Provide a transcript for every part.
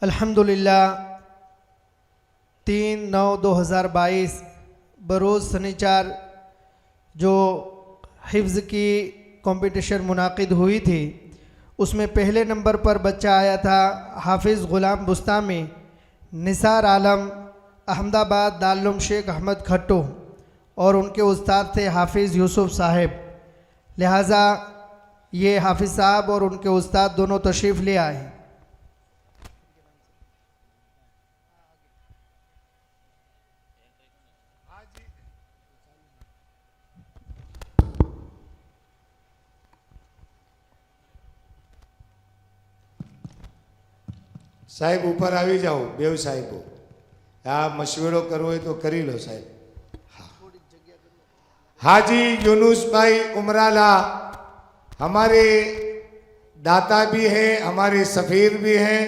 अल्हम्दुलिल्लाह 3/9/2022 बरोज़ शनिचार जो हिफ्ज़ की कंपटीशन मुनाकिद हुई थी, उसमें पहले नंबर पर बच्चा आया था हाफिज़ ग़ुलाम बुस्तामी, निसार आलम, अहमदाबाद दारुल शेख अहमद खट्टू, और उनके उस्ताद थे हाफिज़ यूसुफ साहिब। लिहाजा ये हाफिज़ साहब और उनके उस्ताद दोनों तशरीफ़ ले आए। સાહેબ ઉપર આવી જાઓ, બેવ સાહેબો આ મશવરો કરવો હોય તો કરી લો સાહેબ। हाजी यूनुस भाई उमराला हमारे दाता भी हैं, हमारे सफ़ीर भी हैं,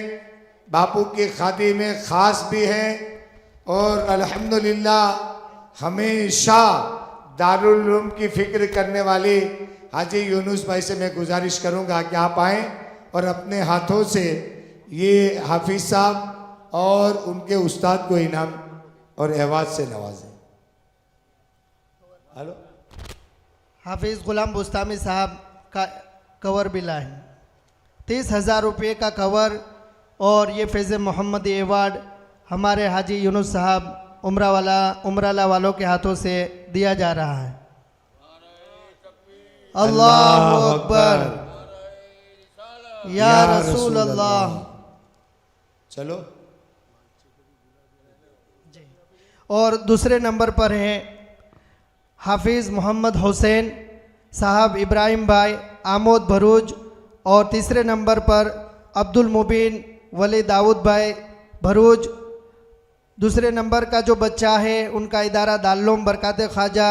बापू के खादी में ख़ास भी हैं, और अल्हम्दुलिल्लाह हमेशा दारुल उलूम की फ़िक्र करने वाले हाजी यूनुस भाई से मैं गुजारिश करूंगा कि आप आएँ और अपने हाथों से ये हाफिज़ साहब और उनके उस्ताद को इनाम और एवाज़ से नवाजें। हेलो, हाफिज़ ग़ुलाम बुस्तामी साहब का कवर भी लाए, 30,000 रुपये का कवर, और ये फैज़ मोहम्मद एवार्ड हमारे हाजी यूनुस साहब उमराला वालों के हाथों से दिया जा रहा है। अल्लाहु अकबर, या रसूल अल्लाह। चलो, और दूसरे नंबर पर हैं हाफिज़ मोहम्मद हुसैन साहब इब्राहिम भाई आमोद भरूच, और तीसरे नंबर पर अब्दुल मुबीन वली दाऊद भाई भरूच। दूसरे नंबर का जो बच्चा है उनका इदारा दारुल बरकत ख्वाजा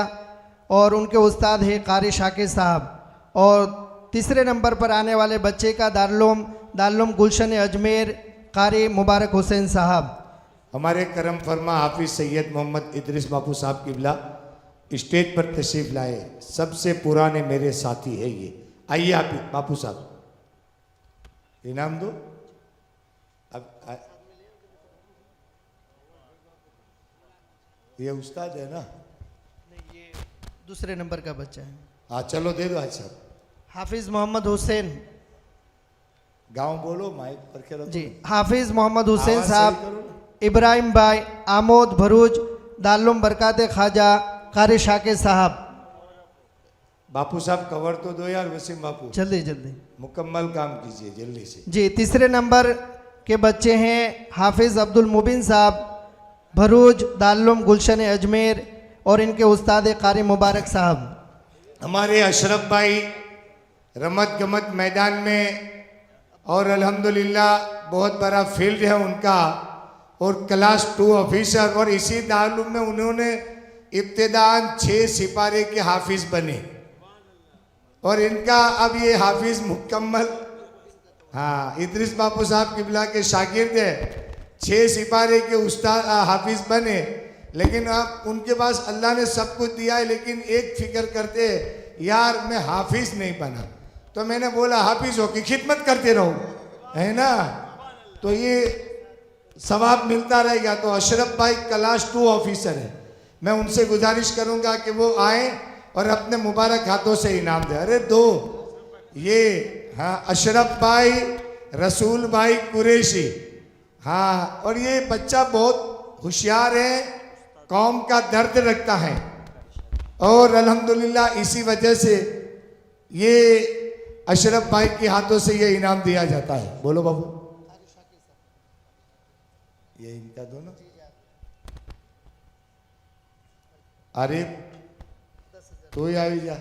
और उनके उस्ताद है कारी शाकिर साहब, और तीसरे नंबर पर आने वाले बच्चे का दारुल गुलशन अजमेर कारी मुबारक हुसैन साहब। हमारे करम फरमा हाफिज़ सैयद मोहम्मद इदरीस बापू साहब किबला स्टेज पर तशरीफ लाए, सबसे पुराने मेरे साथी है ये। आइए आप बापू साहब, इनाम दो। अब ये उस्ताद है ना? नहीं, ये दूसरे नंबर का बच्चा है। हाँ चलो दे दो हाजी साहब। हाफिज़ मोहम्मद हुसैन, गांव बोलो, माइक पर के रखो जी। हाफिज़ मोहम्मद हुसैन आवाज़ साहब सही करो ना। इब्राहिम भाई आमोद भरूच दारुल बरकत ख्वाजा कारी शाकिर साहब। बापू साहब कवर तो दो यार, वसीम बापू जल्दी जल्दी मुकम्मल काम कीजिए जल्दी से। जी। तीसरे नंबर के बच्चे हैं हाफिज़ अब्दुल मुबीन साहब भरूच दारुल गुलशन अजमेर, और इनके उस्ताद कारी मुबारक साहब। हमारे अशरफ भाई रमत गमत मैदान में, और अल्हम्दुलिल्लाह बहुत बड़ा फील्ड है उनका, और क्लास 2 ऑफिसर, और इसी दारुल में उन्होंने इब्तिदान 6 सिपारे के हाफिज़ बने, और इनका अब ये हाफिज़ मुकम्मल, हाँ इदरीस बापू साहब किबला के शागिर्द है, 6 सिपारे के उस्ताद हाफिज़ बने। लेकिन अब उनके पास अल्लाह ने सब कुछ दिया है, लेकिन एक फिक्र करते यार मैं हाफिज़ नहीं बना, तो मैंने बोला हाफिज़ हो की खिदमत करते रहो, है ना, तो ये सवाब मिलता रहेगा। तो अशरफ भाई क्लास 2 ऑफिसर है, मैं उनसे गुजारिश करूंगा कि वो आए और अपने मुबारक हाथों से इनाम दे। अरे दो ये, हाँ अशरफ भाई रसूल भाई कुरैशी, हाँ, और ये बच्चा बहुत होशियार है, कौम का दर्द रखता है, और अल्हम्दुलिल्लाह इसी वजह से ये अशरफ भाई के हाथों से ये इनाम दिया जाता है। बोलो बाबू, ये इनका दोनों। अरे तू ही आई जा,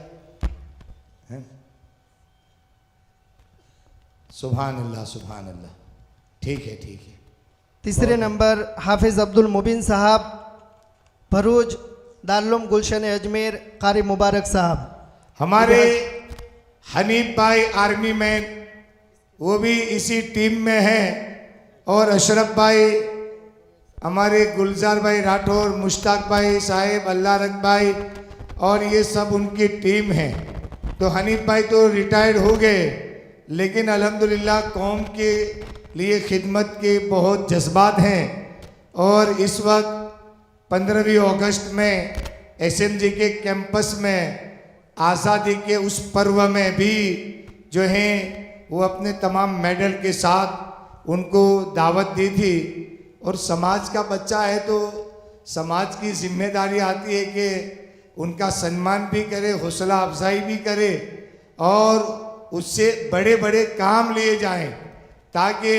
सुभान अल्लाह सुभान अल्लाह। ठीक है ठीक है। तीसरे नंबर हाफिज़ अब्दुल मुबीन साहब भरूच दारुल गुलशन अजमेर कारी मुबारक साहब। हमारे हनीफ भाई आर्मी मैन, वो भी इसी टीम में हैं, और अशरफ भाई, हमारे गुलजार भाई राठौर, मुश्ताक भाई साहेब, अल्लाह रख भाई, और ये सब उनकी टीम है। तो हनीफ भाई तो रिटायर्ड हो गए, लेकिन अल्हम्दुलिल्लाह कौम के लिए खिदमत के बहुत जज्बात हैं। और इस वक्त 15वीं अगस्त में SMG के कैंपस में आज़ादी के उस पर्व में भी जो है वो अपने तमाम मेडल के साथ उनको दावत दी थी। और समाज का बच्चा है तो समाज की जिम्मेदारी आती है कि उनका सम्मान भी करे, हौसला अफजाई भी करे और उससे बड़े बड़े काम लिए जाएं ताकि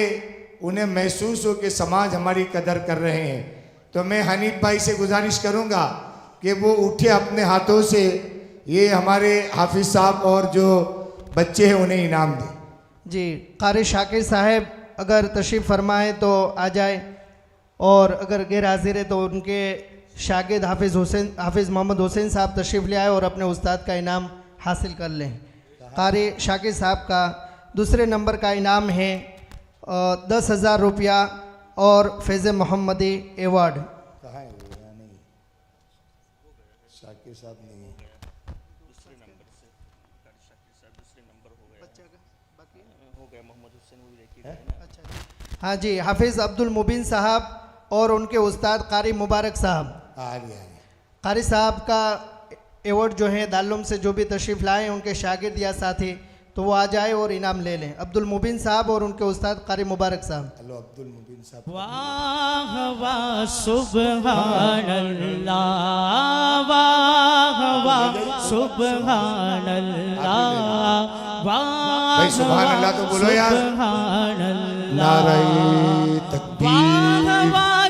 उन्हें महसूस हो कि समाज हमारी कदर कर रहे हैं। तो मैं हनीफ भाई से गुजारिश करूंगा कि वो उठे अपने हाथों से ये हमारे हाफिज साहब और जो बच्चे हैं उन्हें इनाम दें। जी, कारी शाकिर साहब अगर तशरीफ़ फरमाएँ तो आ जाए, और अगर गैर हाजिर है तो उनके शागिर्द हाफिज़ मोहम्मद हुसैन साहब तशरीफ़ ले आए और अपने उस्ताद का इनाम हासिल कर लें। कारी शाकिर साहब का दूसरे नंबर का इनाम है 10,000 रुपया और फैज़ मोहम्मदी एवार्ड। कहाँ है वो? यहाँ नहीं, शाकिर साहब नहीं है। दूसरे नंबर से शाकिर साहब दूसरे नंबर हो गया मोहम्मद हुसैन, वो भी देखिए ना। अच्छा, हाँ जी, हाफिज़ अब्दुल मुबीन साहब और उनके उस्ताद कारी मुबारक साहब। कारी साहब का एवॉर्ड जो है दारुल से जो भी तशरीफ़ लाए उनके शागिर्द या साथी तो वो आ जाए और इनाम ले लें। अब्दुल मुबीन साहब और उनके उस्ताद कारी मुबारक साहब। हेलो अब्दुल मुबीन साहब। वाह वाह सुभान अल्लाह, वाह वाह सुभान अल्लाह, वाह भाई सुभान अल्लाह तो बोलो यार। सुभान अल्लाह, नारे तकबीर। वाह वाह